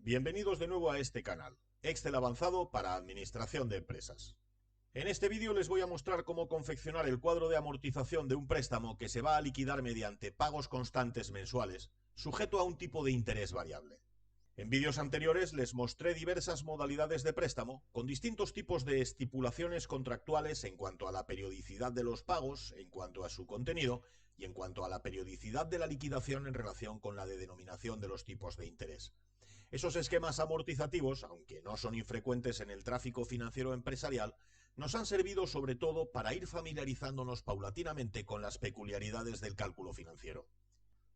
Bienvenidos de nuevo a este canal, Excel avanzado para administración de empresas. En este vídeo les voy a mostrar cómo confeccionar el cuadro de amortización de un préstamo que se va a liquidar mediante pagos constantes mensuales, sujeto a un tipo de interés variable. En vídeos anteriores les mostré diversas modalidades de préstamo, con distintos tipos de estipulaciones contractuales en cuanto a la periodicidad de los pagos, en cuanto a su contenido y en cuanto a la periodicidad de la liquidación en relación con la de denominación de los tipos de interés. Esos esquemas amortizativos, aunque no son infrecuentes en el tráfico financiero empresarial, nos han servido sobre todo para ir familiarizándonos paulatinamente con las peculiaridades del cálculo financiero.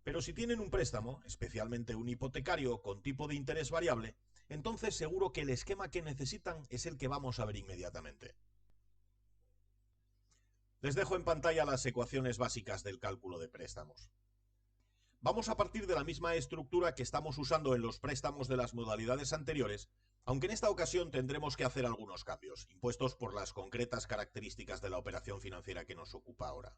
Pero si tienen un préstamo, especialmente un hipotecario con tipo de interés variable, entonces seguro que el esquema que necesitan es el que vamos a ver inmediatamente. Les dejo en pantalla las ecuaciones básicas del cálculo de préstamos. Vamos a partir de la misma estructura que estamos usando en los préstamos de las modalidades anteriores, aunque en esta ocasión tendremos que hacer algunos cambios, impuestos por las concretas características de la operación financiera que nos ocupa ahora.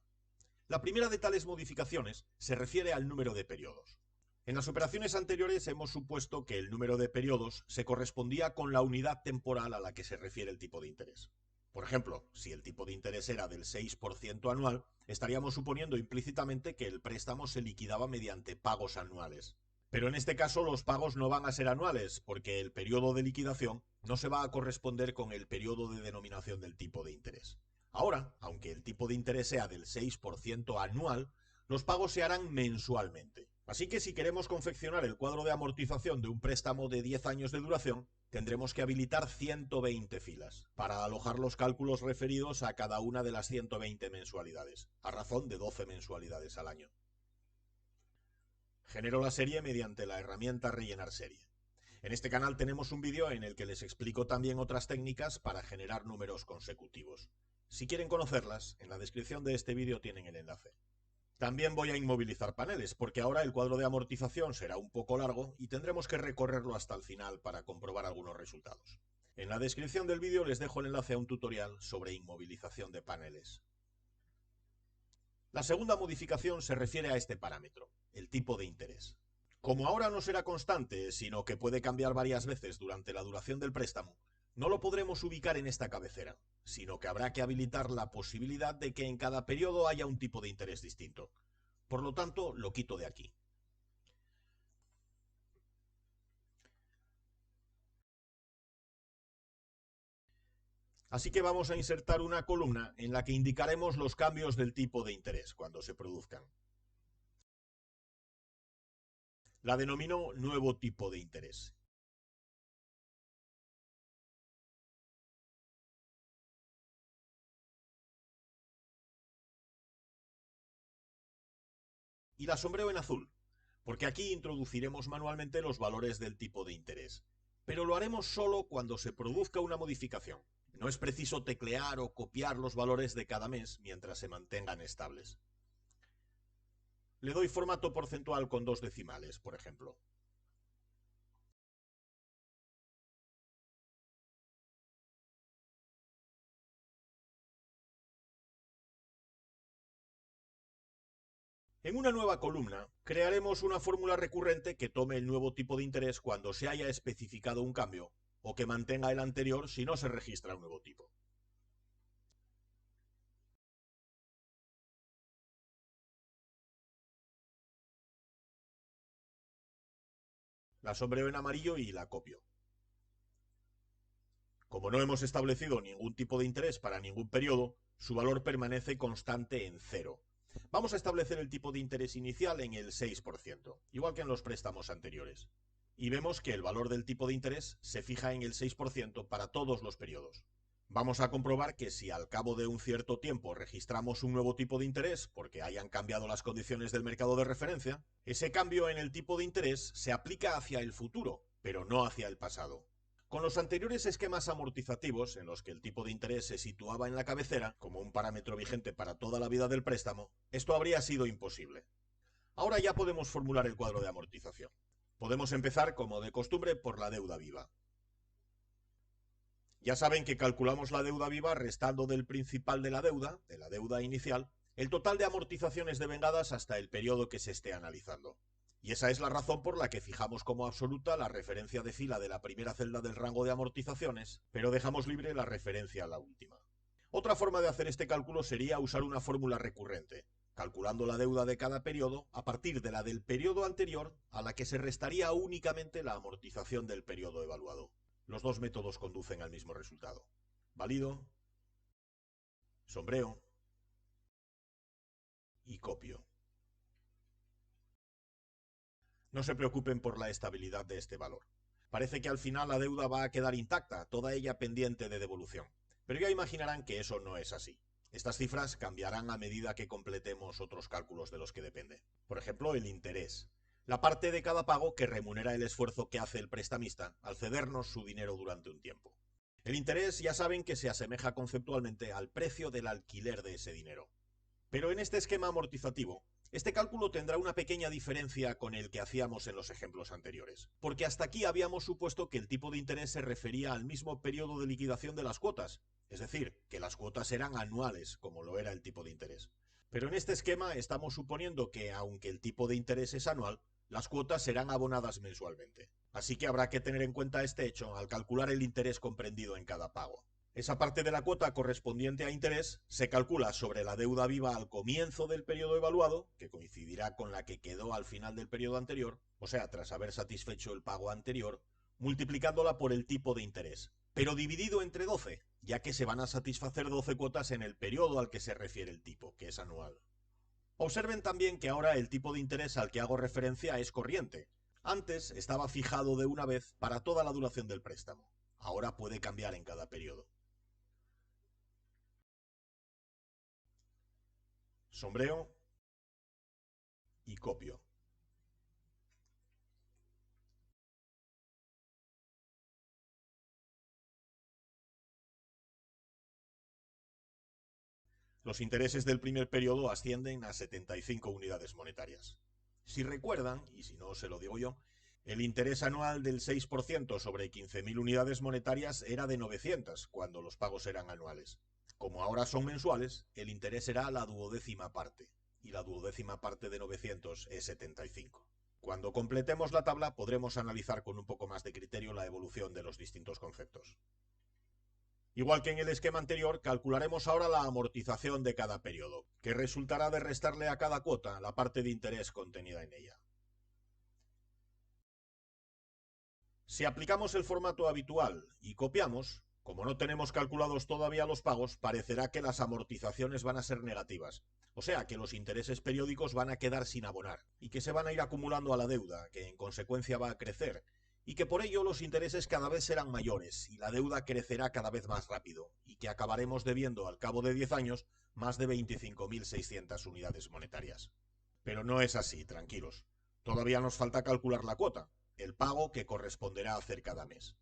La primera de tales modificaciones se refiere al número de periodos. En las operaciones anteriores hemos supuesto que el número de periodos se correspondía con la unidad temporal a la que se refiere el tipo de interés. Por ejemplo, si el tipo de interés era del 6% anual, estaríamos suponiendo implícitamente que el préstamo se liquidaba mediante pagos anuales. Pero en este caso los pagos no van a ser anuales, porque el periodo de liquidación no se va a corresponder con el periodo de denominación del tipo de interés. Ahora, aunque el tipo de interés sea del 6% anual, los pagos se harán mensualmente. Así que si queremos confeccionar el cuadro de amortización de un préstamo de 10 años de duración, tendremos que habilitar 120 filas para alojar los cálculos referidos a cada una de las 120 mensualidades, a razón de 12 mensualidades al año. Genero la serie mediante la herramienta rellenar serie. En este canal tenemos un vídeo en el que les explico también otras técnicas para generar números consecutivos. Si quieren conocerlas, en la descripción de este vídeo tienen el enlace. También voy a inmovilizar paneles, porque ahora el cuadro de amortización será un poco largo y tendremos que recorrerlo hasta el final para comprobar algunos resultados. En la descripción del vídeo les dejo el enlace a un tutorial sobre inmovilización de paneles. La segunda modificación se refiere a este parámetro, el tipo de interés. Como ahora no será constante, sino que puede cambiar varias veces durante la duración del préstamo, no lo podremos ubicar en esta cabecera, sino que habrá que habilitar la posibilidad de que en cada periodo haya un tipo de interés distinto. Por lo tanto, lo quito de aquí. Así que vamos a insertar una columna en la que indicaremos los cambios del tipo de interés cuando se produzcan. La denomino nuevo tipo de interés. Y la sombreo en azul, porque aquí introduciremos manualmente los valores del tipo de interés. Pero lo haremos solo cuando se produzca una modificación. No es preciso teclear o copiar los valores de cada mes mientras se mantengan estables. Le doy formato porcentual con 2 decimales, por ejemplo. En una nueva columna, crearemos una fórmula recurrente que tome el nuevo tipo de interés cuando se haya especificado un cambio, o que mantenga el anterior si no se registra un nuevo tipo. La sombreo en amarillo y la copio. Como no hemos establecido ningún tipo de interés para ningún periodo, su valor permanece constante en 0. Vamos a establecer el tipo de interés inicial en el 6%, igual que en los préstamos anteriores. Y vemos que el valor del tipo de interés se fija en el 6% para todos los periodos. Vamos a comprobar que si al cabo de un cierto tiempo registramos un nuevo tipo de interés porque hayan cambiado las condiciones del mercado de referencia, ese cambio en el tipo de interés se aplica hacia el futuro, pero no hacia el pasado. Con los anteriores esquemas amortizativos, en los que el tipo de interés se situaba en la cabecera, como un parámetro vigente para toda la vida del préstamo, esto habría sido imposible. Ahora ya podemos formular el cuadro de amortización. Podemos empezar, como de costumbre, por la deuda viva. Ya saben que calculamos la deuda viva restando del principal de la deuda inicial, el total de amortizaciones devengadas hasta el periodo que se esté analizando. Y esa es la razón por la que fijamos como absoluta la referencia de fila de la primera celda del rango de amortizaciones, pero dejamos libre la referencia a la última. Otra forma de hacer este cálculo sería usar una fórmula recurrente, calculando la deuda de cada periodo a partir de la del periodo anterior, a la que se restaría únicamente la amortización del periodo evaluado. Los dos métodos conducen al mismo resultado. Valido, sombreo y copio. No se preocupen por la estabilidad de este valor. Parece que al final la deuda va a quedar intacta, toda ella pendiente de devolución. Pero ya imaginarán que eso no es así. Estas cifras cambiarán a medida que completemos otros cálculos de los que depende. Por ejemplo, el interés. La parte de cada pago que remunera el esfuerzo que hace el prestamista al cedernos su dinero durante un tiempo. El interés ya saben que se asemeja conceptualmente al precio del alquiler de ese dinero. Pero en este esquema amortizativo, este cálculo tendrá una pequeña diferencia con el que hacíamos en los ejemplos anteriores, porque hasta aquí habíamos supuesto que el tipo de interés se refería al mismo periodo de liquidación de las cuotas, es decir, que las cuotas eran anuales, como lo era el tipo de interés. Pero en este esquema estamos suponiendo que, aunque el tipo de interés es anual, las cuotas serán abonadas mensualmente. Así que habrá que tener en cuenta este hecho al calcular el interés comprendido en cada pago. Esa parte de la cuota correspondiente a interés se calcula sobre la deuda viva al comienzo del periodo evaluado, que coincidirá con la que quedó al final del periodo anterior, o sea, tras haber satisfecho el pago anterior, multiplicándola por el tipo de interés, pero dividido entre 12, ya que se van a satisfacer 12 cuotas en el periodo al que se refiere el tipo, que es anual. Observen también que ahora el tipo de interés al que hago referencia es corriente. Antes estaba fijado de una vez para toda la duración del préstamo. Ahora puede cambiar en cada periodo. Sombreo y copio. Los intereses del primer periodo ascienden a 75 unidades monetarias. Si recuerdan, y si no se lo digo yo, el interés anual del 6% sobre 15.000 unidades monetarias era de 900 cuando los pagos eran anuales. Como ahora son mensuales, el interés será la duodécima parte, y la duodécima parte de 900 es 75. Cuando completemos la tabla podremos analizar con un poco más de criterio la evolución de los distintos conceptos. Igual que en el esquema anterior, calcularemos ahora la amortización de cada periodo, que resultará de restarle a cada cuota la parte de interés contenida en ella. Si aplicamos el formato habitual y copiamos, como no tenemos calculados todavía los pagos, parecerá que las amortizaciones van a ser negativas, o sea que los intereses periódicos van a quedar sin abonar y que se van a ir acumulando a la deuda, que en consecuencia va a crecer, y que por ello los intereses cada vez serán mayores y la deuda crecerá cada vez más rápido, y que acabaremos debiendo al cabo de 10 años más de 25.600 unidades monetarias. Pero no es así, tranquilos. Todavía nos falta calcular la cuota, el pago que corresponderá hacer cada mes.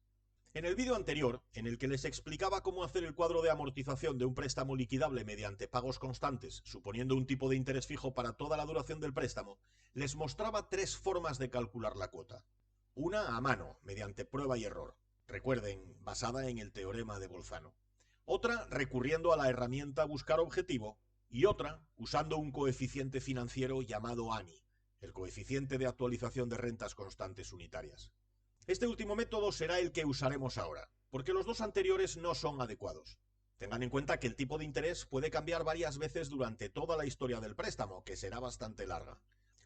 En el vídeo anterior, en el que les explicaba cómo hacer el cuadro de amortización de un préstamo liquidable mediante pagos constantes, suponiendo un tipo de interés fijo para toda la duración del préstamo, les mostraba tres formas de calcular la cuota. Una a mano, mediante prueba y error, recuerden, basada en el teorema de Bolzano. Otra recurriendo a la herramienta buscar objetivo y otra usando un coeficiente financiero llamado ANI, el coeficiente de actualización de rentas constantes unitarias. Este último método será el que usaremos ahora, porque los dos anteriores no son adecuados. Tengan en cuenta que el tipo de interés puede cambiar varias veces durante toda la historia del préstamo, que será bastante larga.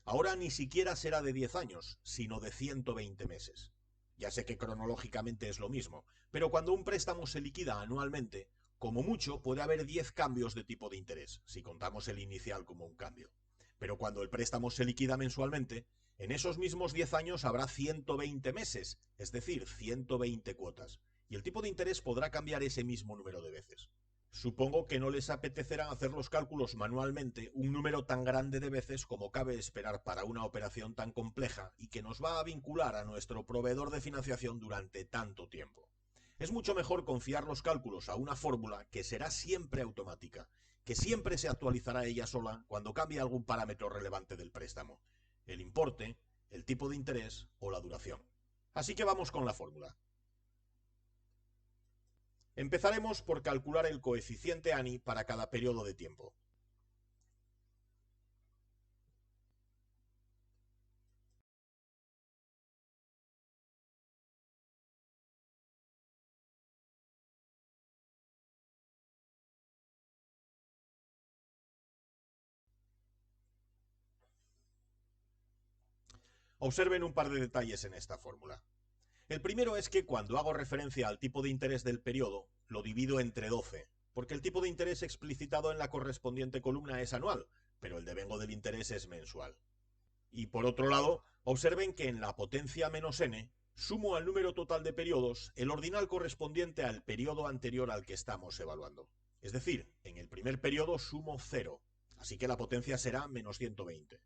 Ahora ni siquiera será de 10 años, sino de 120 meses. Ya sé que cronológicamente es lo mismo, pero cuando un préstamo se liquida anualmente, como mucho puede haber 10 cambios de tipo de interés, si contamos el inicial como un cambio. Pero cuando el préstamo se liquida mensualmente, en esos mismos 10 años habrá 120 meses, es decir, 120 cuotas, y el tipo de interés podrá cambiar ese mismo número de veces. Supongo que no les apetecerá hacer los cálculos manualmente un número tan grande de veces como cabe esperar para una operación tan compleja y que nos va a vincular a nuestro proveedor de financiación durante tanto tiempo. Es mucho mejor confiar los cálculos a una fórmula que será siempre automática, que siempre se actualizará ella sola cuando cambie algún parámetro relevante del préstamo, el importe, el tipo de interés o la duración. Así que vamos con la fórmula. Empezaremos por calcular el coeficiente ANI para cada periodo de tiempo. Observen un par de detalles en esta fórmula. El primero es que cuando hago referencia al tipo de interés del periodo, lo divido entre 12, porque el tipo de interés explicitado en la correspondiente columna es anual, pero el devengo del interés es mensual. Y por otro lado, observen que en la potencia menos n, sumo al número total de periodos el ordinal correspondiente al periodo anterior al que estamos evaluando. Es decir, en el primer periodo sumo 0, así que la potencia será menos 120.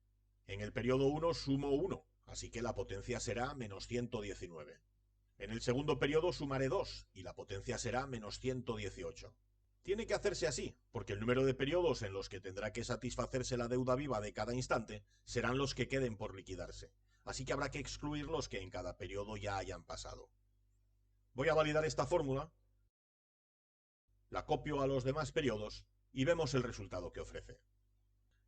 En el periodo 1 sumo 1, así que la potencia será menos 119. En el segundo periodo sumaré 2 y la potencia será menos 118. Tiene que hacerse así, porque el número de periodos en los que tendrá que satisfacerse la deuda viva de cada instante serán los que queden por liquidarse, así que habrá que excluir los que en cada periodo ya hayan pasado. Voy a validar esta fórmula, la copio a los demás periodos y vemos el resultado que ofrece.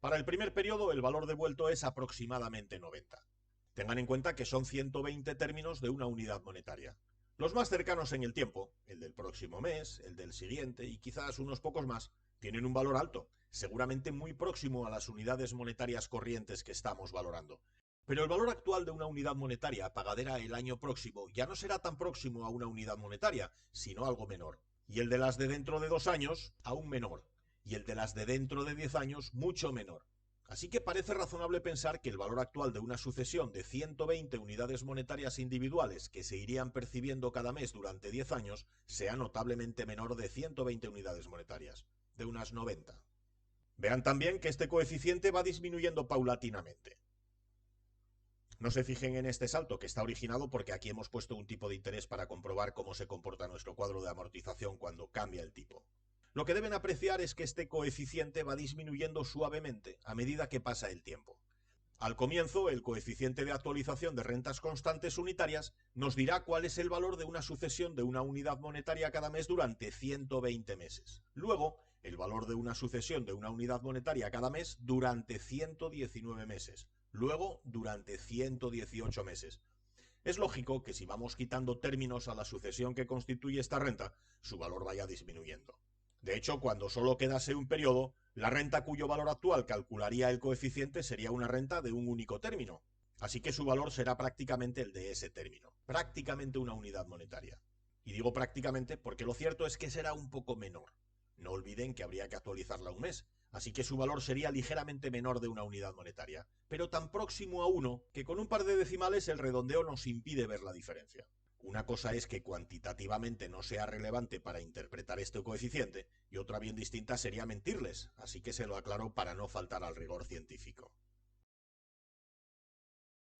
Para el primer periodo el valor devuelto es aproximadamente 90. Tengan en cuenta que son 120 términos de una unidad monetaria. Los más cercanos en el tiempo, el del próximo mes, el del siguiente y quizás unos pocos más, tienen un valor alto, seguramente muy próximo a las unidades monetarias corrientes que estamos valorando. Pero el valor actual de una unidad monetaria pagadera el año próximo ya no será tan próximo a una unidad monetaria, sino algo menor. Y el de las de dentro de 2 años, aún menor. Y el de las de dentro de 10 años, mucho menor. Así que parece razonable pensar que el valor actual de una sucesión de 120 unidades monetarias individuales que se irían percibiendo cada mes durante 10 años sea notablemente menor de 120 unidades monetarias, de unas 90. Vean también que este coeficiente va disminuyendo paulatinamente. No se fijen en este salto, que está originado porque aquí hemos puesto un tipo de interés para comprobar cómo se comporta nuestro cuadro de amortización cuando cambia el tipo. Lo que deben apreciar es que este coeficiente va disminuyendo suavemente a medida que pasa el tiempo. Al comienzo, el coeficiente de actualización de rentas constantes unitarias nos dirá cuál es el valor de una sucesión de una unidad monetaria cada mes durante 120 meses. Luego, el valor de una sucesión de una unidad monetaria cada mes durante 119 meses. Luego, durante 118 meses. Es lógico que si vamos quitando términos a la sucesión que constituye esta renta, su valor vaya disminuyendo. De hecho, cuando solo quedase un periodo, la renta cuyo valor actual calcularía el coeficiente sería una renta de un único término. Así que su valor será prácticamente el de ese término, prácticamente una unidad monetaria. Y digo prácticamente porque lo cierto es que será un poco menor. No olviden que habría que actualizarla un mes, así que su valor sería ligeramente menor de una unidad monetaria, pero tan próximo a 1 que con un par de decimales el redondeo nos impide ver la diferencia. Una cosa es que cuantitativamente no sea relevante para interpretar este coeficiente y otra bien distinta sería mentirles, así que se lo aclaro para no faltar al rigor científico.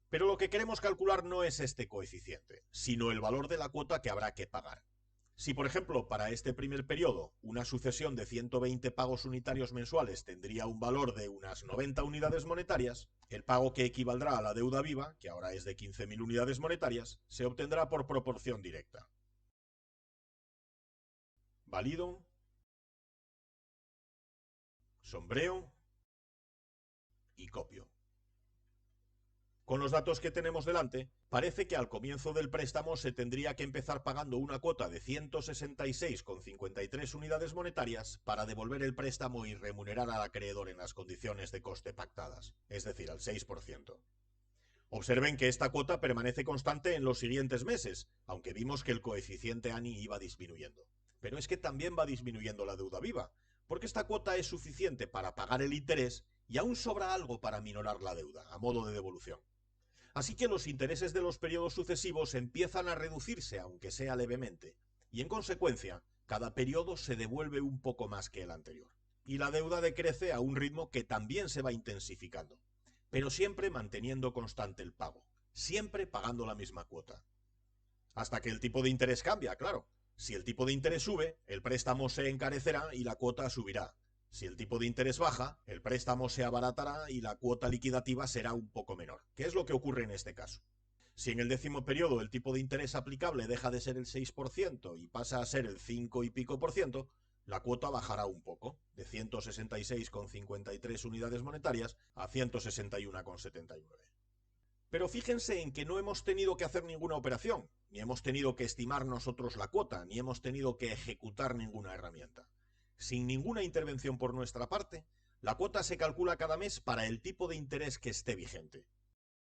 Pero lo que queremos calcular no es este coeficiente, sino el valor de la cuota que habrá que pagar. Si, por ejemplo, para este primer periodo, una sucesión de 120 pagos unitarios mensuales tendría un valor de unas 90 unidades monetarias, el pago que equivaldrá a la deuda viva, que ahora es de 15.000 unidades monetarias, se obtendrá por proporción directa. Valido, sombreo y copio. Con los datos que tenemos delante, parece que al comienzo del préstamo se tendría que empezar pagando una cuota de 166,53 unidades monetarias para devolver el préstamo y remunerar al acreedor en las condiciones de coste pactadas, es decir, al 6%. Observen que esta cuota permanece constante en los siguientes meses, aunque vimos que el coeficiente ANI iba disminuyendo. Pero es que también va disminuyendo la deuda viva, porque esta cuota es suficiente para pagar el interés y aún sobra algo para minorar la deuda, a modo de devolución. Así que los intereses de los periodos sucesivos empiezan a reducirse, aunque sea levemente, y en consecuencia, cada periodo se devuelve un poco más que el anterior. Y la deuda decrece a un ritmo que también se va intensificando, pero siempre manteniendo constante el pago, siempre pagando la misma cuota. Hasta que el tipo de interés cambia, claro. Si el tipo de interés sube, el préstamo se encarecerá y la cuota subirá. Si el tipo de interés baja, el préstamo se abaratará y la cuota liquidativa será un poco menor, que es lo que ocurre en este caso. Si en el 10º periodo el tipo de interés aplicable deja de ser el 6% y pasa a ser el 5 y pico por ciento, la cuota bajará un poco, de 166,53 unidades monetarias a 161,79. Pero fíjense en que no hemos tenido que hacer ninguna operación, ni hemos tenido que estimar nosotros la cuota, ni hemos tenido que ejecutar ninguna herramienta. Sin ninguna intervención por nuestra parte, la cuota se calcula cada mes para el tipo de interés que esté vigente.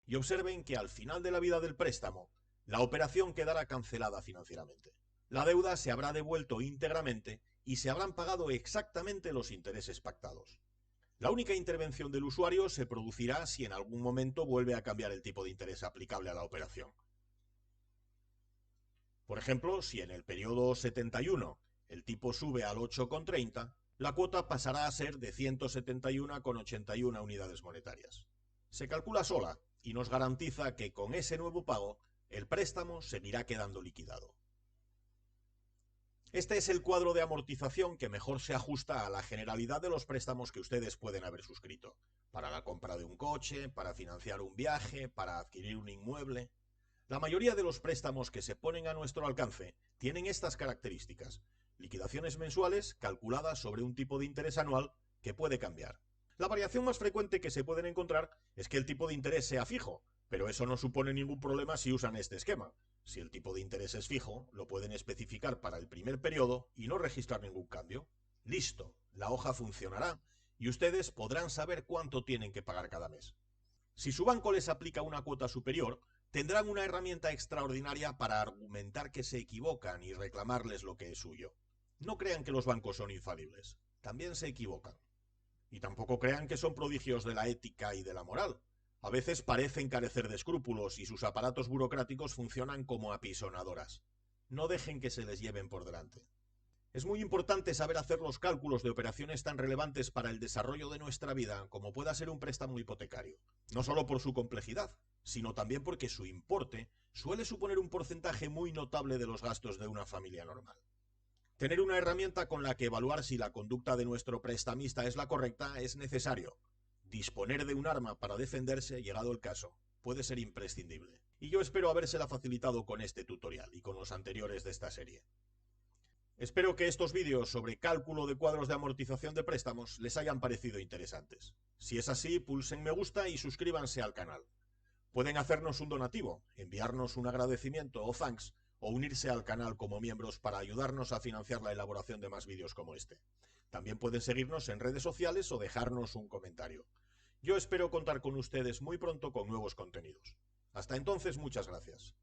y observen que al final de la vida del préstamo, la operación quedará cancelada financieramente. La deuda se habrá devuelto íntegramente y se habrán pagado exactamente los intereses pactados. La única intervención del usuario se producirá si en algún momento vuelve a cambiar el tipo de interés aplicable a la operación. Por ejemplo, si en el periodo 71 el tipo sube al 8,30, la cuota pasará a ser de 171,81 unidades monetarias. Se calcula sola y nos garantiza que con ese nuevo pago el préstamo seguirá quedando liquidado. Este es el cuadro de amortización que mejor se ajusta a la generalidad de los préstamos que ustedes pueden haber suscrito, para la compra de un coche, para financiar un viaje, para adquirir un inmueble. La mayoría de los préstamos que se ponen a nuestro alcance tienen estas características: liquidaciones mensuales calculadas sobre un tipo de interés anual que puede cambiar. La variación más frecuente que se pueden encontrar es que el tipo de interés sea fijo, pero eso no supone ningún problema si usan este esquema. Si el tipo de interés es fijo, lo pueden especificar para el primer periodo y no registrar ningún cambio. Listo, la hoja funcionará y ustedes podrán saber cuánto tienen que pagar cada mes. Si su banco les aplica una cuota superior, tendrán una herramienta extraordinaria para argumentar que se equivocan y reclamarles lo que es suyo. No crean que los bancos son infalibles, también se equivocan. Y tampoco crean que son prodigios de la ética y de la moral. A veces parecen carecer de escrúpulos y sus aparatos burocráticos funcionan como apisonadoras. No dejen que se les lleven por delante. Es muy importante saber hacer los cálculos de operaciones tan relevantes para el desarrollo de nuestra vida como pueda ser un préstamo hipotecario, no solo por su complejidad, sino también porque su importe suele suponer un porcentaje muy notable de los gastos de una familia normal. Tener una herramienta con la que evaluar si la conducta de nuestro prestamista es la correcta es necesario. Disponer de un arma para defenderse, llegado el caso, puede ser imprescindible. Y yo espero habérsela facilitado con este tutorial y con los anteriores de esta serie. Espero que estos vídeos sobre cálculo de cuadros de amortización de préstamos les hayan parecido interesantes. Si es así, pulsen me gusta y suscríbanse al canal. Pueden hacernos un donativo, enviarnos un agradecimiento o thanks, o unirse al canal como miembros para ayudarnos a financiar la elaboración de más vídeos como este. También pueden seguirnos en redes sociales o dejarnos un comentario. Yo espero contar con ustedes muy pronto con nuevos contenidos. Hasta entonces, muchas gracias.